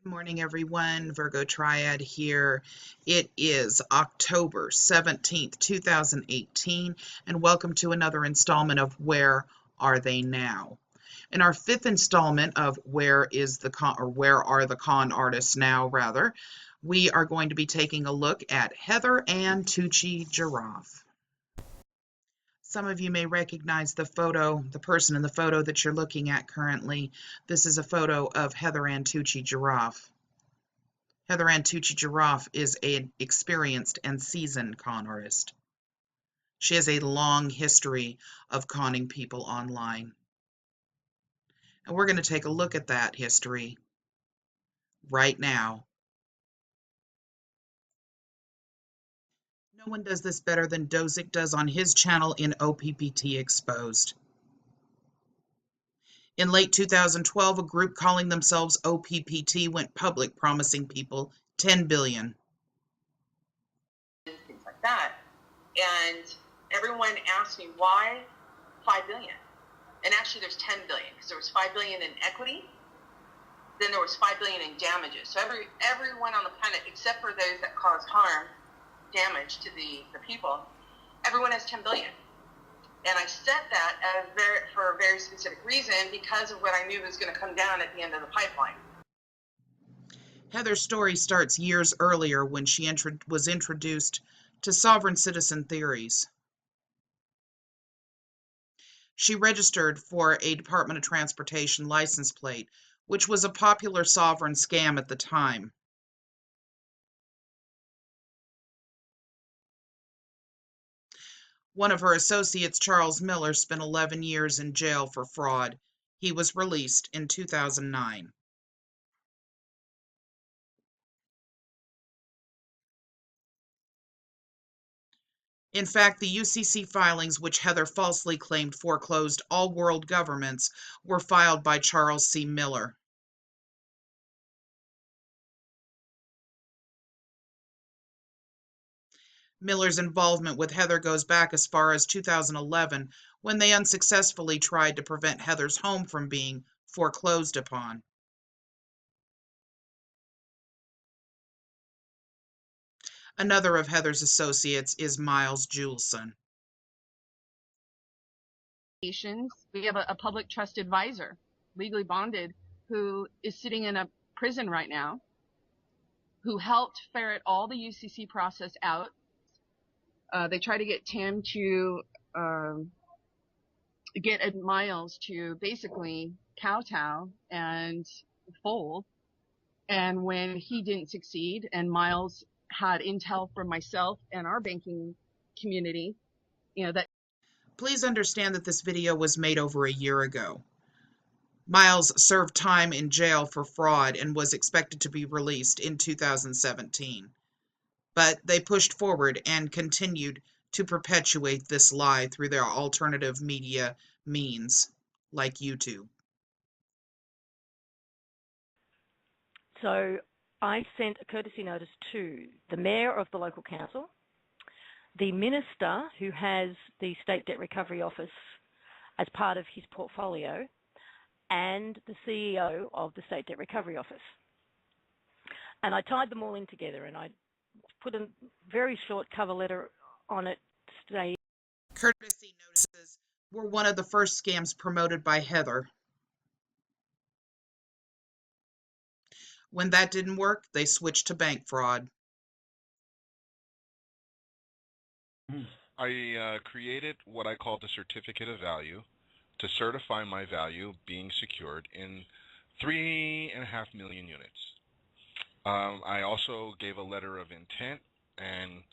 Good morning, everyone. Virgo Triad here. It is October 17th, 2018, and welcome to another installment of Where Are They Now? In our fifth installment of Where Are the Con Artists Now, rather, we are going to be taking a look at Heather and Tucci Jarraf. Some of you may recognize the person in the photo that you're looking at currently. This is a photo of Heather and Tucci Jarraf. Heather Ann Tucci Jarraf is an experienced and seasoned con artist. She has a long history of conning people online. And we're going to take a look at that history right now. No one does this better than Dozick does on his channel in OPPT Exposed. In late 2012, a group calling themselves OPPT went public promising people $10 billion. Things like that. And everyone asked me, why $5 billion? And actually there's $10 billion, because there was $5 billion in equity, then there was $5 billion in damages. So everyone on the planet, except for those that cause harm, damage to the people, everyone has $10 billion. And I set that for a very specific reason, because of what I knew was going to come down at the end of the pipeline. Heather's story starts years earlier when she was introduced to sovereign citizen theories. She registered for a Department of Transportation license plate, which was a popular sovereign scam at the time. One of her associates, Charles Miller, spent 11 years in jail for fraud. He was released in 2009. In fact, the UCC filings, which Heather falsely claimed foreclosed all world governments, were filed by Charles C. Miller. Miller's involvement with Heather goes back as far as 2011, when they unsuccessfully tried to prevent Heather's home from being foreclosed upon. Another of Heather's associates is Miles Juleson. We have a public trust advisor, legally bonded, who is sitting in a prison right now, who helped ferret all the UCC process out. They try to get Tim to get Miles to basically kowtow and fold. And when he didn't succeed, and Miles had intel from myself and our banking community, that. Please understand that this video was made over a year ago. Miles served time in jail for fraud and was expected to be released in 2017. But they pushed forward and continued to perpetuate this lie through their alternative media means, like YouTube. So I sent a courtesy notice to the mayor of the local council, the minister who has the State Debt Recovery Office as part of his portfolio, and the CEO of the State Debt Recovery Office. And I tied them all in together, and I put a very short cover letter on it today. Courtesy notices were one of the first scams promoted by Heather. When that didn't work, they switched to bank fraud. I created what I call the certificate of value to certify my value being secured in 3.5 million units. I also gave a letter of intent and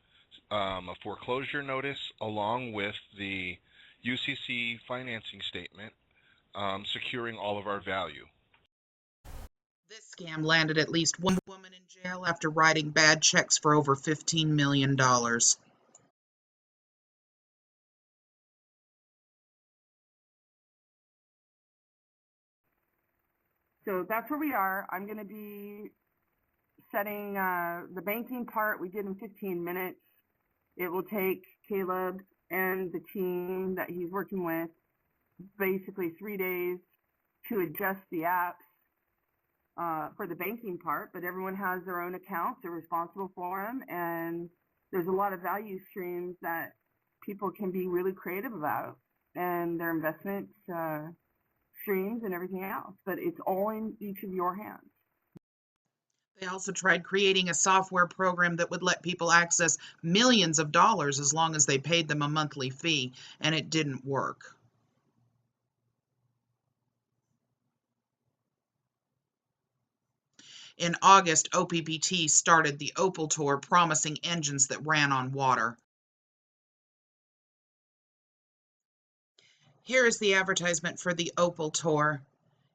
a foreclosure notice along with the UCC financing statement securing all of our value. This scam landed at least one woman in jail after writing bad checks for over $15 million. So that's where we are. I'm going to be setting the banking part we did in 15 minutes. It will take Caleb and the team that he's working with basically 3 days to adjust the apps for the banking part, but everyone has their own accounts. They're responsible for them, and there's a lot of value streams that people can be really creative about, and their investment streams and everything else. But it's all in each of your hands. They also tried creating a software program that would let people access millions of dollars as long as they paid them a monthly fee, and it didn't work. In August, OPPT started the OPAL tour, promising engines that ran on water. Here is the advertisement for the OPAL tour.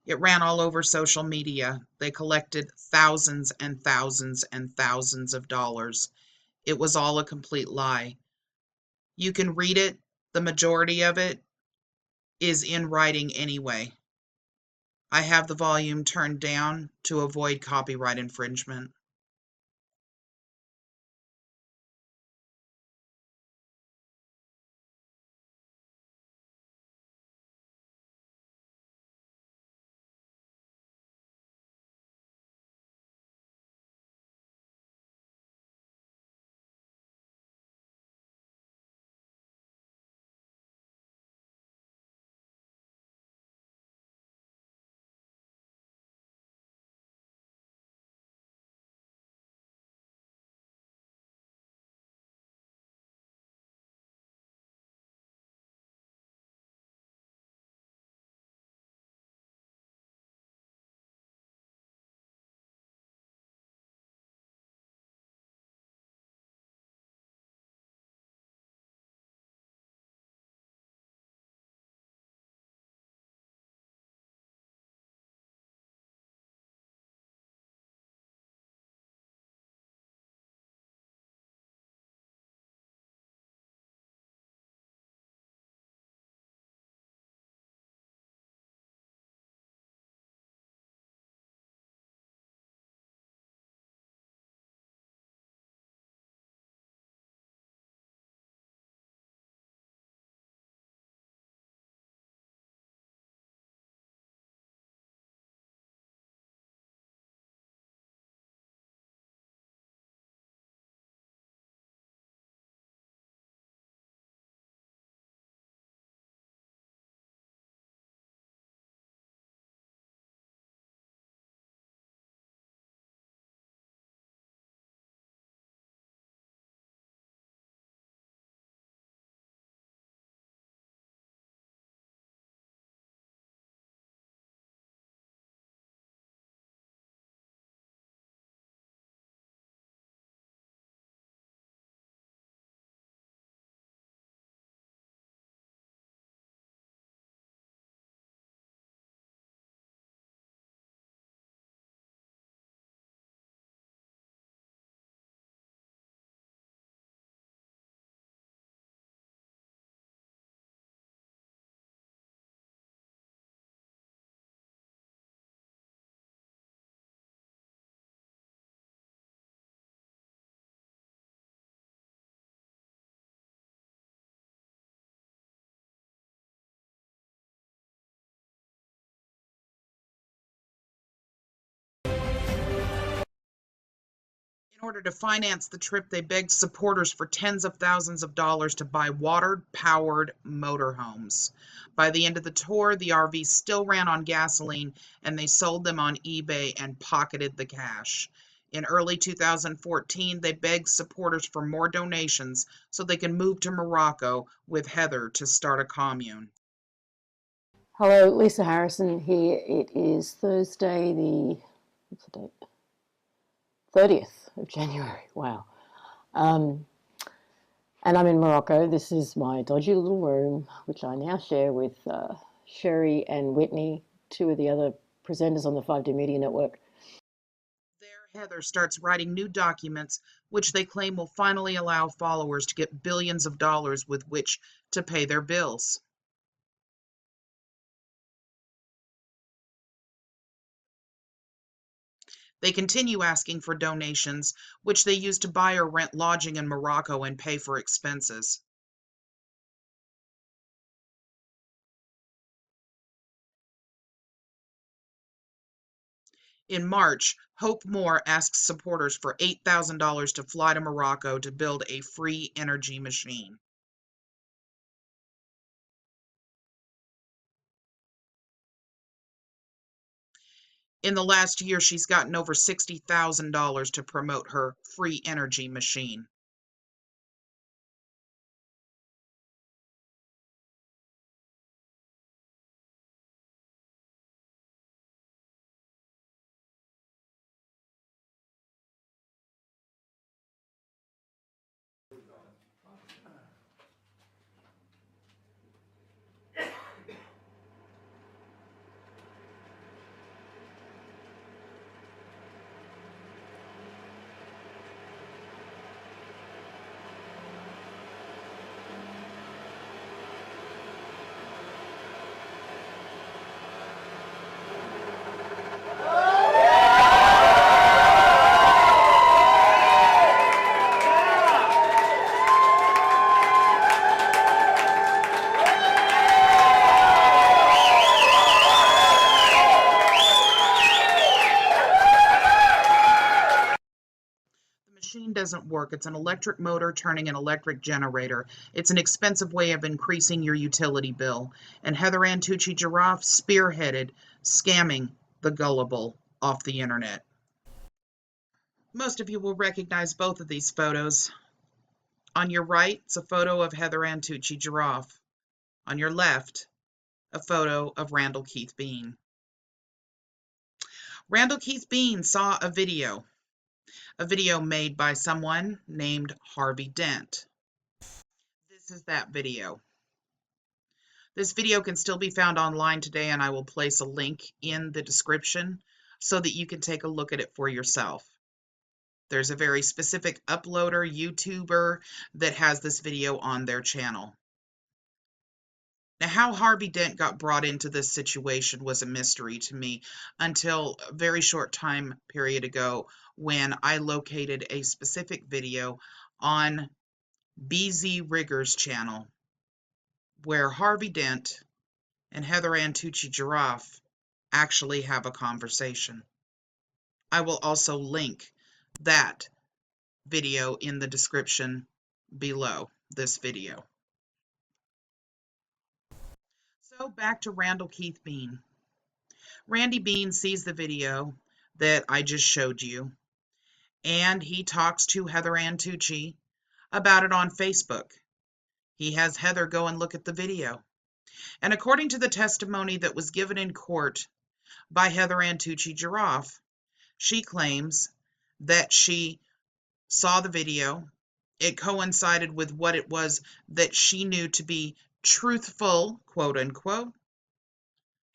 It ran all over social media. They collected thousands and thousands and thousands of dollars. It was all a complete lie. You can read it. The majority of it is in writing anyway. I have the volume turned down to avoid copyright infringement. In order to finance the trip, they begged supporters for tens of thousands of dollars to buy water-powered motorhomes. By the end of the tour, the RVs still ran on gasoline, and they sold them on eBay and pocketed the cash. In early 2014, they begged supporters for more donations so they can move to Morocco with Heather to start a commune. Hello, Lisa Harrison here. It is Thursday, what's the date? 30th of January. Wow. And I'm in Morocco. This is my dodgy little room, which I now share with Sherry and Whitney, two of the other presenters on the 5D Media Network. There, Heather starts writing new documents, which they claim will finally allow followers to get billions of dollars with which to pay their bills. They continue asking for donations, which they use to buy or rent lodging in Morocco and pay for expenses. In March, Hope Moore asks supporters for $8,000 to fly to Morocco to build a free energy machine. In the last year, she's gotten over $60,000 to promote her free energy machine. Machine doesn't work. It's an electric motor turning an electric generator. It's an expensive way of increasing your utility bill. And Heather Tucci Jarraf spearheaded scamming the gullible off the internet. Most of you will recognize both of these photos. On your right, it's a photo of Heather Tucci Jarraf. On your left, a photo of Randall Keith Bean. Randall Keith Bean saw a video made by someone named Harvey Dent. This is that video. This video can still be found online today, and I will place a link in the description so that you can take a look at it for yourself. There's a very specific uploader, YouTuber, that has this video on their channel. Now, how Harvey Dent got brought into this situation was a mystery to me until a very short time period ago when I located a specific video on BZ Rigger's channel where Harvey Dent and Heather Tucci Jarraf actually have a conversation. I will also link that video in the description below this video. So back to Randall Keith Bean. Randy Bean sees the video that I just showed you, and he talks to Heather Tucci about it on Facebook. He has Heather go and look at the video. And according to the testimony that was given in court by Heather Tucci Jarraf, she claims that she saw the video. It coincided with what it was that she knew to be truthful, quote unquote,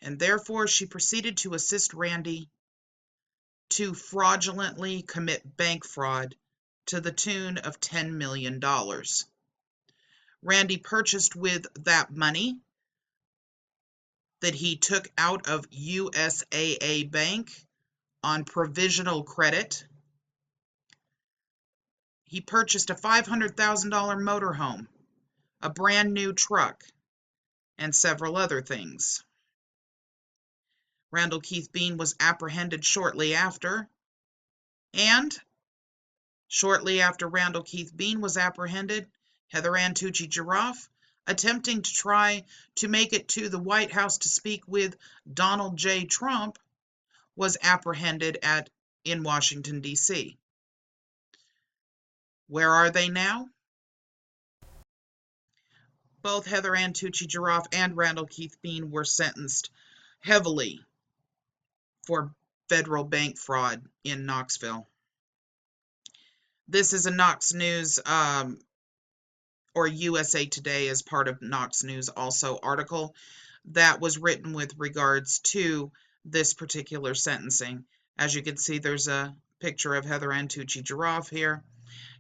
and therefore she proceeded to assist Randy to fraudulently commit bank fraud to the tune of $10 million. Randy purchased with that money that he took out of USAA Bank on provisional credit. He purchased a $500,000 motorhome, a brand new truck, and several other things. Randall Keith Bean was apprehended shortly after, and shortly after Randall Keith Bean was apprehended, Heather Tucci Jarraf, attempting to try to make it to the White House to speak with Donald J. Trump, was apprehended in Washington, D.C. Where are they now? Both Heather Tucci Jarraf and Randall Keith Bean were sentenced heavily for federal bank fraud in Knoxville. This is a Knox News or USA Today as part of Knox News also article that was written with regards to this particular sentencing. As you can see, there's a picture of Heather Tucci Jarraf here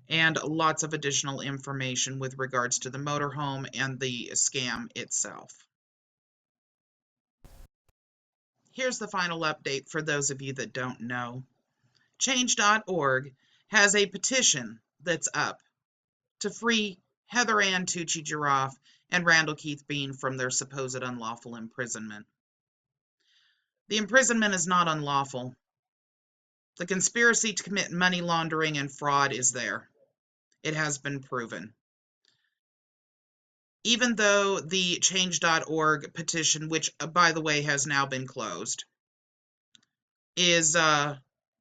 and lots of additional information with regards to the motorhome and the scam itself. Here's the final update for those of you that don't know. Change.org has a petition that's up to free Heather Tucci Jarraf and Randall Keith Bean from their supposed unlawful imprisonment. The imprisonment is not unlawful. The conspiracy to commit money laundering and fraud is there. It has been proven. Even though the change.org petition, which, by the way, has now been closed, is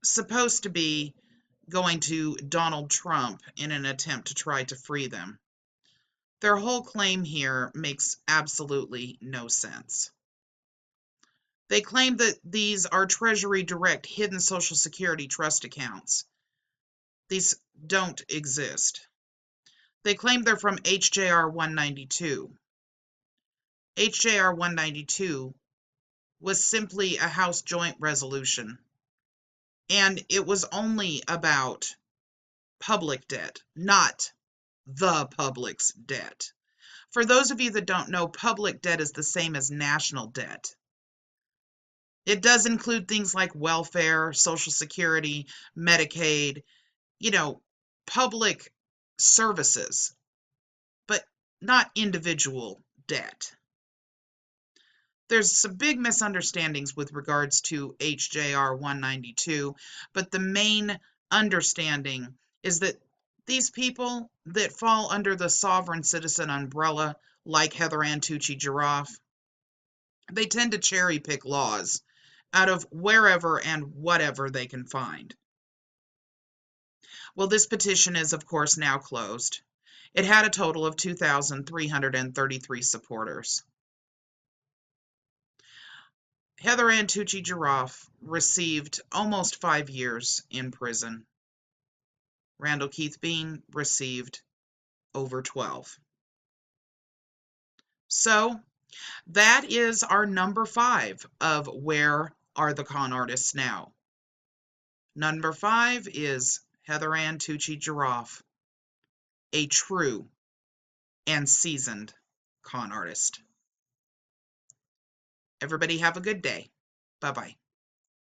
supposed to be going to Donald Trump in an attempt to try to free them, their whole claim here makes absolutely no sense. They claim that these are Treasury Direct hidden Social Security trust accounts. These don't exist. They claim they're from HJR 192. HJR 192 was simply a House joint resolution, and it was only about public debt, not the public's debt. For those of you that don't know, public debt is the same as national debt. It does include things like welfare, Social Security, Medicaid, public services, but not individual debt. There's some big misunderstandings with regards to HJR 192, but the main understanding is that these people that fall under the sovereign citizen umbrella, like Heather Tucci Jarraf, they tend to cherry pick laws out of wherever and whatever they can find. Well, this petition is, of course, now closed. It had a total of 2,333 supporters. Heather Tucci Jarraf received almost 5 years in prison. Randall Keith Bean received over 12. So that is our number 5 of Where Are the Con Artists Now? Number 5 is Heather Tucci Jarraf, a true and seasoned con artist. Everybody have a good day. Bye-bye.